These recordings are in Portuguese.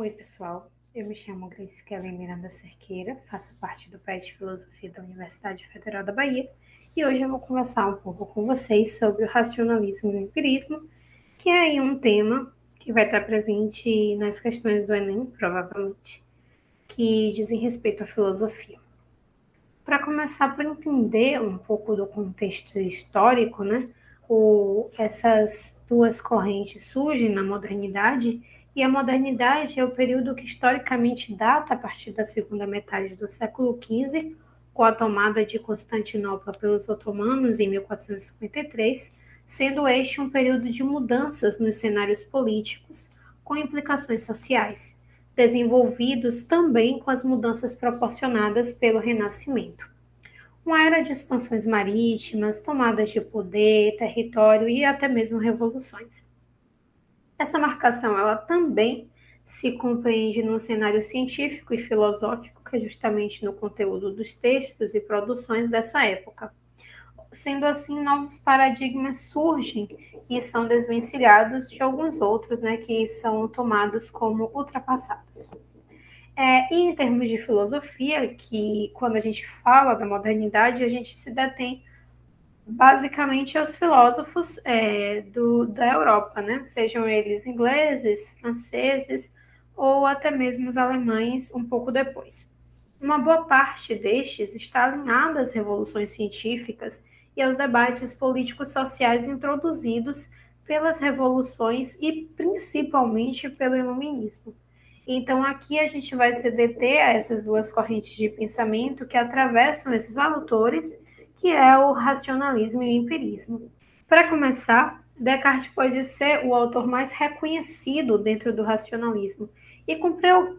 Oi, pessoal. Eu me chamo Grace Kellen Miranda Cerqueira, faço parte do PET de Filosofia da Universidade Federal da Bahia e hoje eu vou conversar um pouco com vocês sobre o racionalismo e o empirismo, que é aí um tema que vai estar presente nas questões do Enem, provavelmente, que dizem respeito à filosofia. Para começar por entender um pouco do contexto histórico, né, essas duas correntes surgem na modernidade, e a modernidade é o período que historicamente data a partir da segunda metade do século XV, com a tomada de Constantinopla pelos otomanos em 1453, sendo este um período de mudanças nos cenários políticos, com implicações sociais, desenvolvidos também com as mudanças proporcionadas pelo Renascimento. Uma era de expansões marítimas, tomadas de poder, território e até mesmo revoluções. Essa marcação ela também se compreende no cenário científico e filosófico, que é justamente no conteúdo dos textos e produções dessa época. Sendo assim, novos paradigmas surgem e são desvencilhados de alguns outros, né, que são tomados como ultrapassados. E em termos de filosofia, que quando a gente fala da modernidade, a gente se detém basicamente aos filósofos da Europa, né? Sejam eles ingleses, franceses ou até mesmo os alemães um pouco depois. Uma boa parte destes está alinhada às revoluções científicas e aos debates políticos sociais introduzidos pelas revoluções e principalmente pelo iluminismo. Então, aqui a gente vai se deter a essas duas correntes de pensamento que atravessam esses autores, que é o racionalismo e o empirismo. Para começar, Descartes pode ser o autor mais reconhecido dentro do racionalismo, e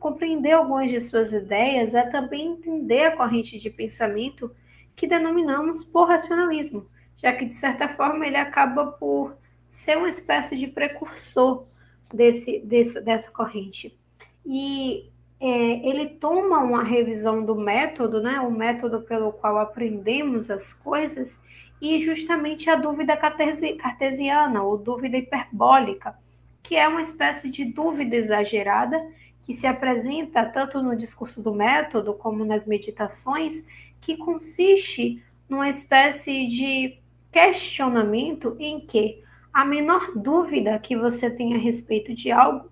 compreender algumas de suas ideias é também entender a corrente de pensamento que denominamos por racionalismo, já que, de certa forma, ele acaba por ser uma espécie de precursor dessa corrente. E ele toma uma revisão do método, né, o método pelo qual aprendemos as coisas, e justamente a dúvida cartesiana, ou dúvida hiperbólica, que é uma espécie de dúvida exagerada que se apresenta tanto no discurso do método como nas meditações, que consiste numa espécie de questionamento em que a menor dúvida que você tem a respeito de algo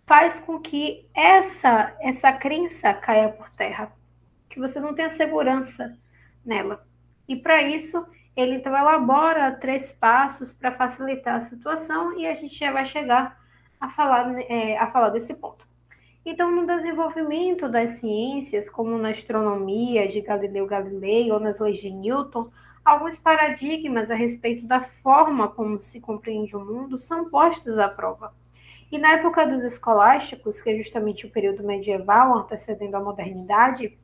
faz com que essa crença caia por terra, que você não tenha segurança nela. E para isso, ele então elabora 3 passos para facilitar a situação e a gente já vai chegar a falar desse ponto. Então, no desenvolvimento das ciências, como na astronomia de Galileu Galilei ou nas leis de Newton, alguns paradigmas a respeito da forma como se compreende o mundo são postos à prova. E na época dos escolásticos, que é justamente o período medieval antecedendo a modernidade,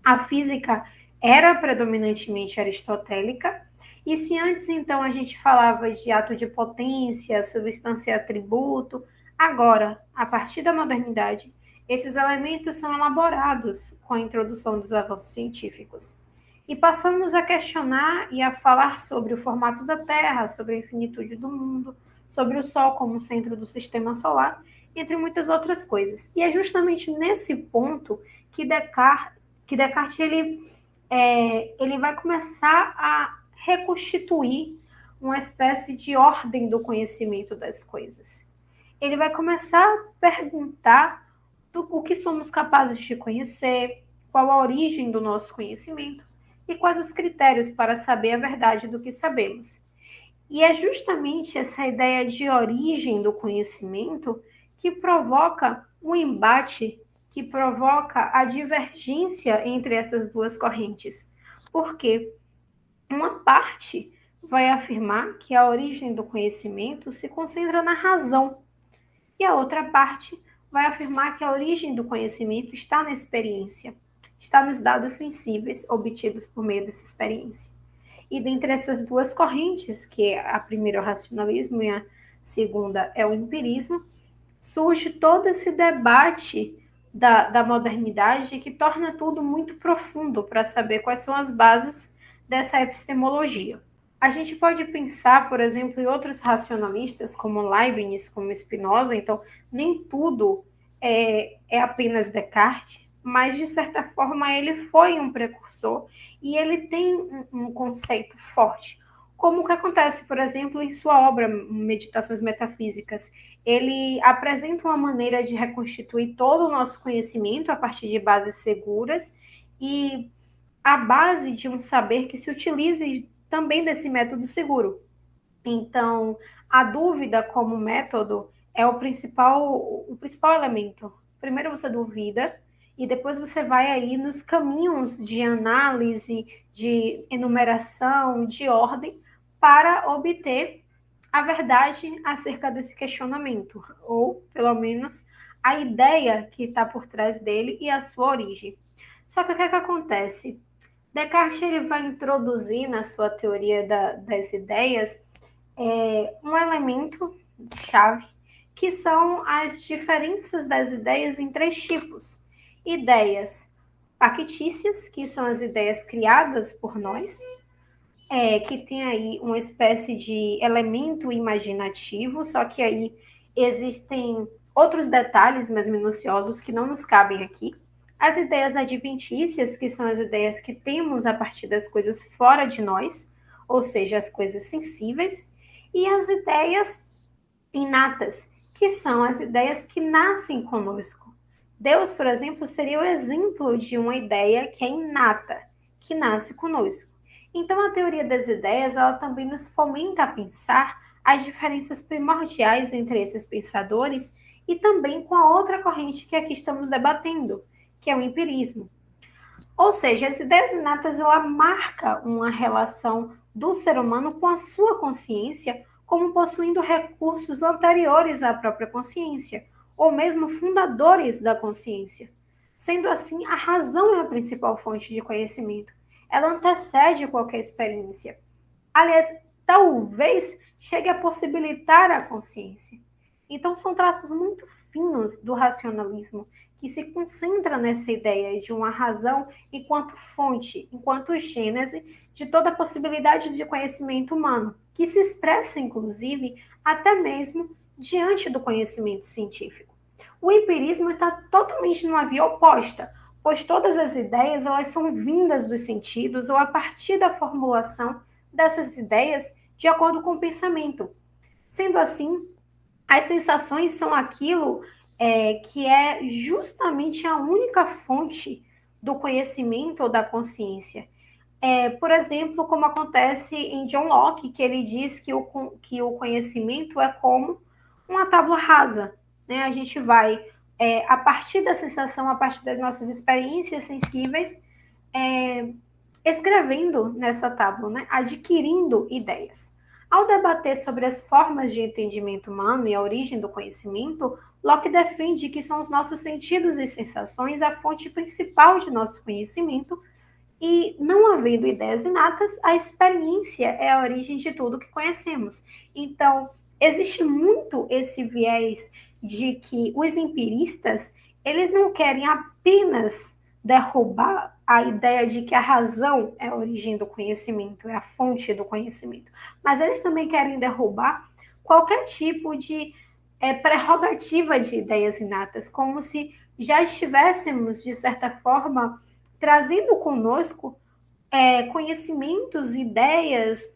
a física era predominantemente aristotélica, e se antes então a gente falava de ato de potência, substância e atributo, agora, a partir da modernidade, esses elementos são elaborados com a introdução dos avanços científicos. E passamos a questionar e a falar sobre o formato da Terra, sobre a infinitude do mundo, sobre o Sol como centro do sistema solar, entre muitas outras coisas. E é justamente nesse ponto que Descartes ele vai começar a reconstituir uma espécie de ordem do conhecimento das coisas. Ele vai começar a perguntar o que somos capazes de conhecer, qual a origem do nosso conhecimento e quais os critérios para saber a verdade do que sabemos. E é justamente essa ideia de origem do conhecimento que provoca um embate, que provoca a divergência entre essas duas correntes. Porque uma parte vai afirmar que a origem do conhecimento se concentra na razão, e a outra parte vai afirmar que a origem do conhecimento está na experiência, está nos dados sensíveis obtidos por meio dessa experiência. E dentre essas duas correntes, que a primeira é o racionalismo e a segunda é o empirismo, surge todo esse debate da modernidade que torna tudo muito profundo para saber quais são as bases dessa epistemologia. A gente pode pensar, por exemplo, em outros racionalistas, como Leibniz, como Spinoza. Então, nem tudo é apenas Descartes, mas, de certa forma, ele foi um precursor e ele tem um conceito forte. Como o que acontece, por exemplo, em sua obra Meditações Metafísicas. Ele apresenta uma maneira de reconstituir todo o nosso conhecimento a partir de bases seguras e a base de um saber que se utilize também desse método seguro. Então, a dúvida como método é o principal elemento. Primeiro você duvida e depois você vai aí nos caminhos de análise, de enumeração, de ordem, para obter a verdade acerca desse questionamento, ou pelo menos a ideia que está por trás dele e a sua origem. Só que o que, é que acontece? Descartes ele vai introduzir na sua teoria das ideias um elemento chave, que são as diferenças das ideias em três tipos. Ideias factícias, que são as ideias criadas por nós, que tem aí uma espécie de elemento imaginativo, só que aí existem outros detalhes mais minuciosos que não nos cabem aqui. As ideias adventícias, que são as ideias que temos a partir das coisas fora de nós, ou seja, as coisas sensíveis, e as ideias inatas, que são as ideias que nascem conosco. Deus, por exemplo, seria o exemplo de uma ideia que é inata, que nasce conosco. Então, a teoria das ideias, ela também nos fomenta a pensar as diferenças primordiais entre esses pensadores e também com a outra corrente que aqui estamos debatendo, que é o empirismo. Ou seja, as ideias inatas, ela marca uma relação do ser humano com a sua consciência, como possuindo recursos anteriores à própria consciência, ou mesmo fundadores da consciência. Sendo assim, a razão é a principal fonte de conhecimento. Ela antecede qualquer experiência. Aliás, talvez chegue a possibilitar a consciência. Então, são traços muito finos do racionalismo que se concentra nessa ideia de uma razão enquanto fonte, enquanto gênese de toda a possibilidade de conhecimento humano, que se expressa, inclusive, até mesmo diante do conhecimento científico. O empirismo está totalmente numa via oposta, pois todas as ideias elas são vindas dos sentidos ou a partir da formulação dessas ideias de acordo com o pensamento. Sendo assim, as sensações são aquilo que é justamente a única fonte do conhecimento ou da consciência. Por exemplo, como acontece em John Locke, que ele diz que o conhecimento é como uma tábua rasa. Né? A gente vai, a partir da sensação, a partir das nossas experiências sensíveis, escrevendo nessa tábua, né? Adquirindo ideias. Ao debater sobre as formas de entendimento humano e a origem do conhecimento, Locke defende que são os nossos sentidos e sensações a fonte principal de nosso conhecimento e, não havendo ideias inatas, a experiência é a origem de tudo que conhecemos. Então, existe muito esse viés de que os empiristas, eles não querem apenas derrubar a ideia de que a razão é a origem do conhecimento, é a fonte do conhecimento, mas eles também querem derrubar qualquer tipo de prerrogativa de ideias inatas, como se já estivéssemos, de certa forma, trazendo conosco conhecimentos, ideias,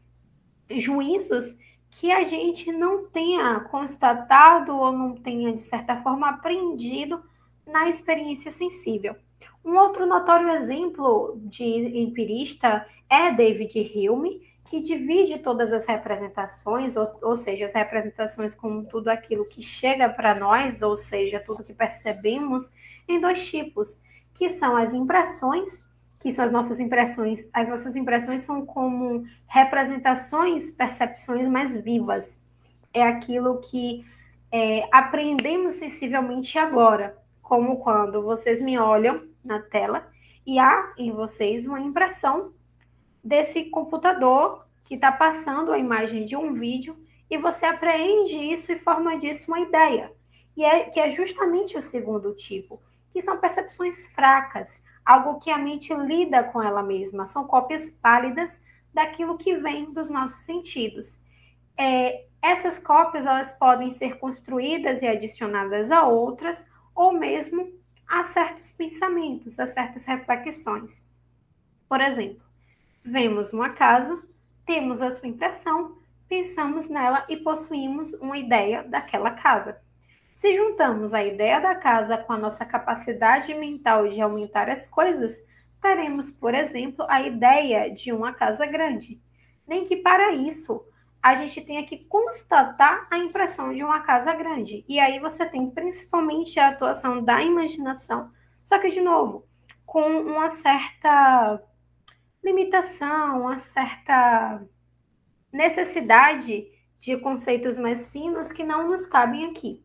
juízos que a gente não tenha constatado ou não tenha, de certa forma, aprendido na experiência sensível. Um outro notório exemplo de empirista é David Hume, que divide todas as representações, ou seja, as representações como tudo aquilo que chega para nós, ou seja, tudo que percebemos, em dois tipos, que são as impressões, que são as nossas impressões. As nossas impressões são como representações, percepções mais vivas. É aquilo que aprendemos sensivelmente agora, como quando vocês me olham na tela e há em vocês uma impressão desse computador que está passando a imagem de um vídeo e você apreende isso e forma disso uma ideia. Que é justamente o segundo tipo, que são percepções fracas, algo que a mente lida com ela mesma, são cópias pálidas daquilo que vem dos nossos sentidos. Essas cópias elas podem ser construídas e adicionadas a outras, ou mesmo a certos pensamentos, a certas reflexões. Por exemplo, vemos uma casa, temos a sua impressão, pensamos nela e possuímos uma ideia daquela casa. Se juntamos a ideia da casa com a nossa capacidade mental de aumentar as coisas, teremos, por exemplo, a ideia de uma casa grande. Nem que para isso a gente tenha que constatar a impressão de uma casa grande. E aí você tem principalmente a atuação da imaginação, só que, de novo, com uma certa limitação, uma certa necessidade de conceitos mais finos que não nos cabem aqui.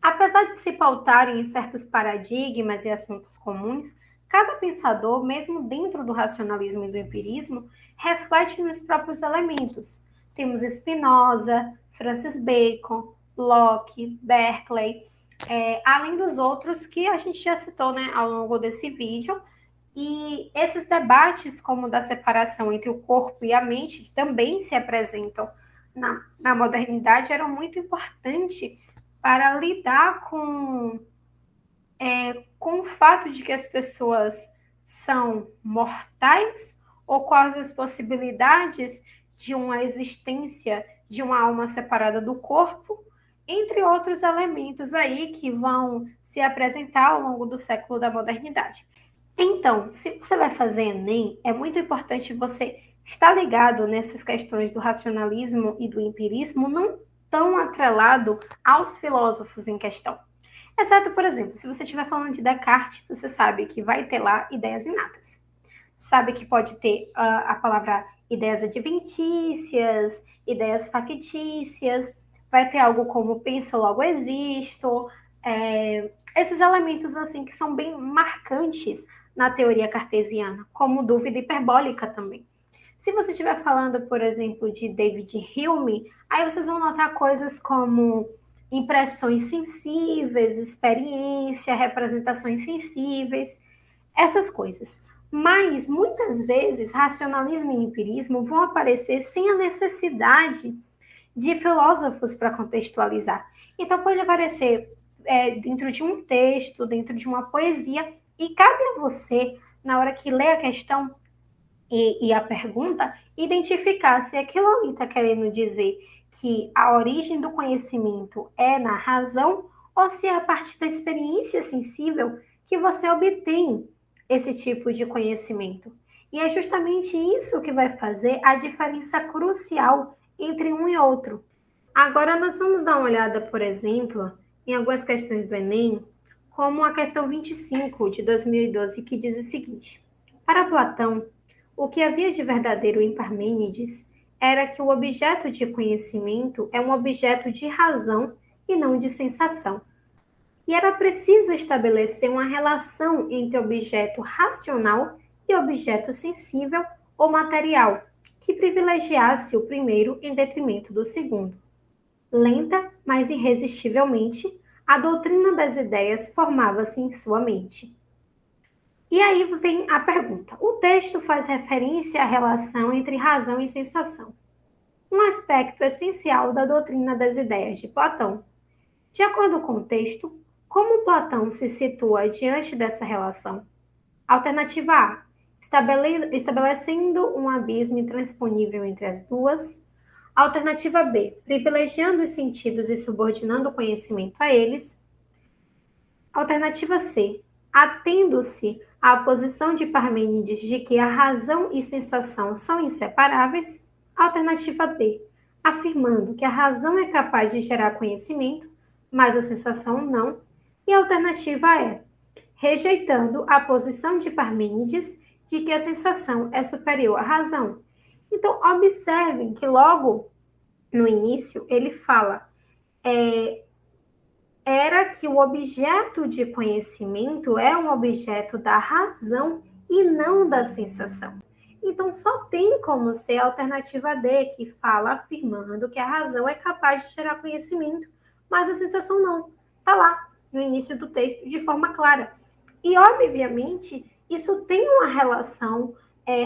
Apesar de se pautarem em certos paradigmas e assuntos comuns, cada pensador, mesmo dentro do racionalismo e do empirismo, reflete nos próprios elementos. Temos Spinoza, Francis Bacon, Locke, Berkeley, além dos outros que a gente já citou, né, ao longo desse vídeo. E esses debates, como o da separação entre o corpo e a mente, que também se apresentam na modernidade, eram muito importantes para lidar com o fato de que as pessoas são mortais ou quais as possibilidades de uma existência de uma alma separada do corpo, entre outros elementos aí que vão se apresentar ao longo do século da modernidade. Então, se você vai fazer Enem, é muito importante você estar ligado nessas questões do racionalismo e do empirismo, não tão atrelado aos filósofos em questão. Exceto, por exemplo, se você estiver falando de Descartes, você sabe que vai ter lá ideias inatas. Sabe que pode ter a palavra ideias adventícias, ideias factícias, vai ter algo como penso, logo existo, esses elementos assim que são bem marcantes na teoria cartesiana, como dúvida hiperbólica também. Se você estiver falando, por exemplo, de David Hume, aí vocês vão notar coisas como impressões sensíveis, experiência, representações sensíveis, essas coisas. Mas, muitas vezes, racionalismo e empirismo vão aparecer sem a necessidade de filósofos para contextualizar. Então, pode aparecer dentro de um texto, dentro de uma poesia, e cabe a você, na hora que lê a questão e a pergunta, identificar se aquilo ali está querendo dizer que a origem do conhecimento é na razão ou se é a partir da experiência sensível que você obtém esse tipo de conhecimento. E é justamente isso que vai fazer a diferença crucial entre um e outro. Agora nós vamos dar uma olhada, por exemplo, em algumas questões do Enem, como a questão 25 de 2012, que diz o seguinte: para Platão, o que havia de verdadeiro em Parmênides era que o objeto de conhecimento é um objeto de razão e não de sensação. E era preciso estabelecer uma relação entre objeto racional e objeto sensível ou material, que privilegiasse o primeiro em detrimento do segundo. Lenta, mas irresistivelmente, a doutrina das ideias formava-se em sua mente. E aí vem a pergunta. O texto faz referência à relação entre razão e sensação, um aspecto essencial da doutrina das ideias de Platão. De acordo com o texto, como Platão se situa diante dessa relação? Alternativa A. Estabelecendo um abismo intransponível entre as duas. Alternativa B. Privilegiando os sentidos e subordinando o conhecimento a eles. Alternativa C. Atendo-se à posição de Parmênides de que a razão e sensação são inseparáveis. Alternativa D. Afirmando que a razão é capaz de gerar conhecimento, mas a sensação não. E a alternativa E. Rejeitando a posição de Parmênides de que a sensação é superior à razão. Então, observem que logo no início ele fala era que o objeto de conhecimento é um objeto da razão e não da sensação. Então, só tem como ser a alternativa D, que fala afirmando que a razão é capaz de gerar conhecimento, mas a sensação não. Está lá, no início do texto, de forma clara. E, obviamente, isso tem uma relação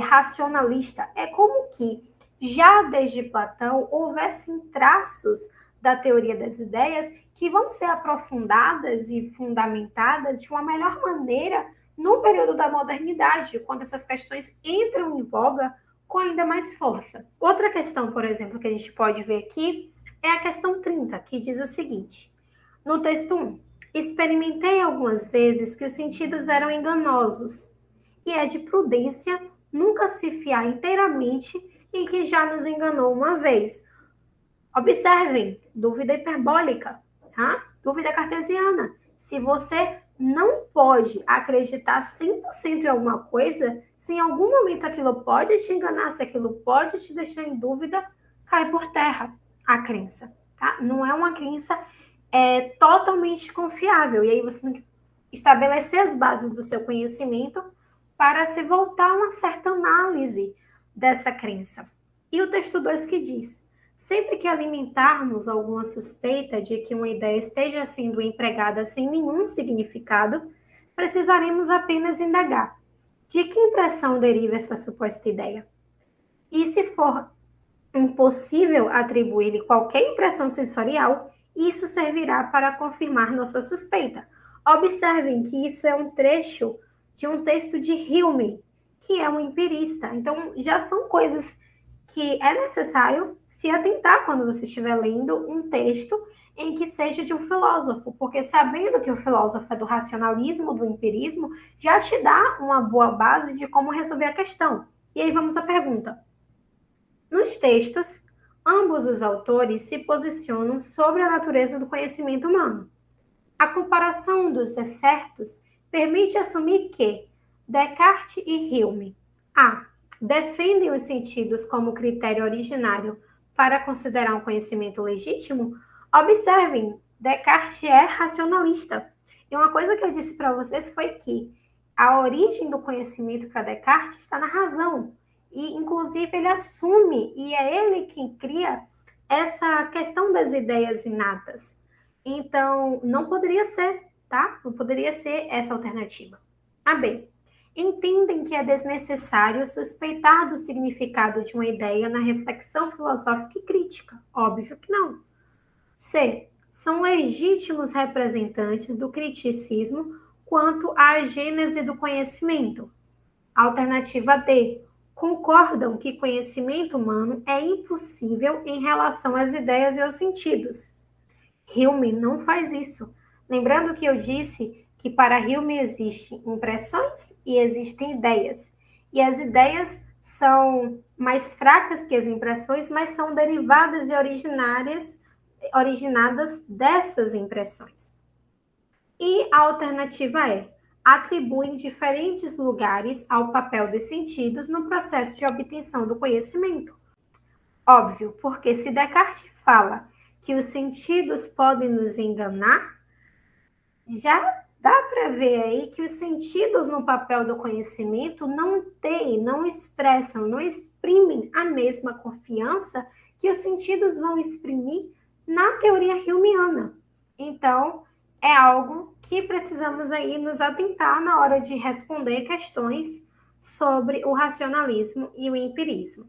racionalista. É como que já desde Platão houvessem traços da teoria das ideias que vão ser aprofundadas e fundamentadas de uma melhor maneira no período da modernidade, quando essas questões entram em voga com ainda mais força. Outra questão, por exemplo, que a gente pode ver aqui é a questão 30, que diz o seguinte: no texto 1, experimentei algumas vezes que os sentidos eram enganosos, e é de prudência nunca se fiar inteiramente em que já nos enganou uma vez. Observem, dúvida hiperbólica, tá? Dúvida cartesiana. Se você não pode acreditar 100% em alguma coisa, se em algum momento aquilo pode te enganar, se aquilo pode te deixar em dúvida, cai por terra a crença, tá? Não é uma crença totalmente confiável. E aí você tem que estabelecer as bases do seu conhecimento para se voltar a uma certa análise dessa crença. E o texto 2 que diz: sempre que alimentarmos alguma suspeita de que uma ideia esteja sendo empregada sem nenhum significado, precisaremos apenas indagar: de que impressão deriva essa suposta ideia? E se for impossível atribuir-lhe qualquer impressão sensorial, isso servirá para confirmar nossa suspeita. Observem que isso é um trecho de um texto de Hume, que é um empirista. Então, já são coisas que é necessário se atentar quando você estiver lendo um texto em que seja de um filósofo, porque sabendo que o filósofo é do racionalismo, do empirismo, já te dá uma boa base de como resolver a questão. E aí vamos à pergunta: nos textos, ambos os autores se posicionam sobre a natureza do conhecimento humano. A comparação dos excertos permite assumir que Descartes e Hume a. defendem os sentidos como critério originário para considerar um conhecimento legítimo. Observem, Descartes é racionalista. E uma coisa que eu disse para vocês foi que a origem do conhecimento para Descartes está na razão. E, inclusive, ele assume, e é ele quem cria essa questão das ideias inatas. Então, não poderia ser, tá? Não poderia ser essa alternativa. A B. Entendem que é desnecessário suspeitar do significado de uma ideia na reflexão filosófica e crítica. Óbvio que não. C. São legítimos representantes do criticismo quanto à gênese do conhecimento. Alternativa D. Concordam que conhecimento humano é impossível em relação às ideias e aos sentidos. Hume não faz isso. Lembrando que eu disse que para Hume existem impressões e existem ideias. E as ideias são mais fracas que as impressões, mas são derivadas e originadas dessas impressões. E a alternativa é: atribuem diferentes lugares ao papel dos sentidos no processo de obtenção do conhecimento. Óbvio, porque se Descartes fala que os sentidos podem nos enganar, já dá para ver aí que os sentidos no papel do conhecimento não têm, não expressam, não exprimem a mesma confiança que os sentidos vão exprimir na teoria humeana. Então, é algo que precisamos aí nos atentar na hora de responder questões sobre o racionalismo e o empirismo.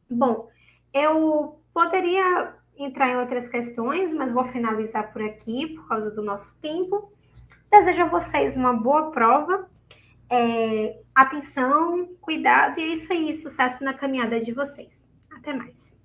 Bom, eu poderia entrar em outras questões, mas vou finalizar por aqui por causa do nosso tempo. Desejo a vocês uma boa prova, atenção, cuidado, e é isso aí, sucesso na caminhada de vocês. Até mais.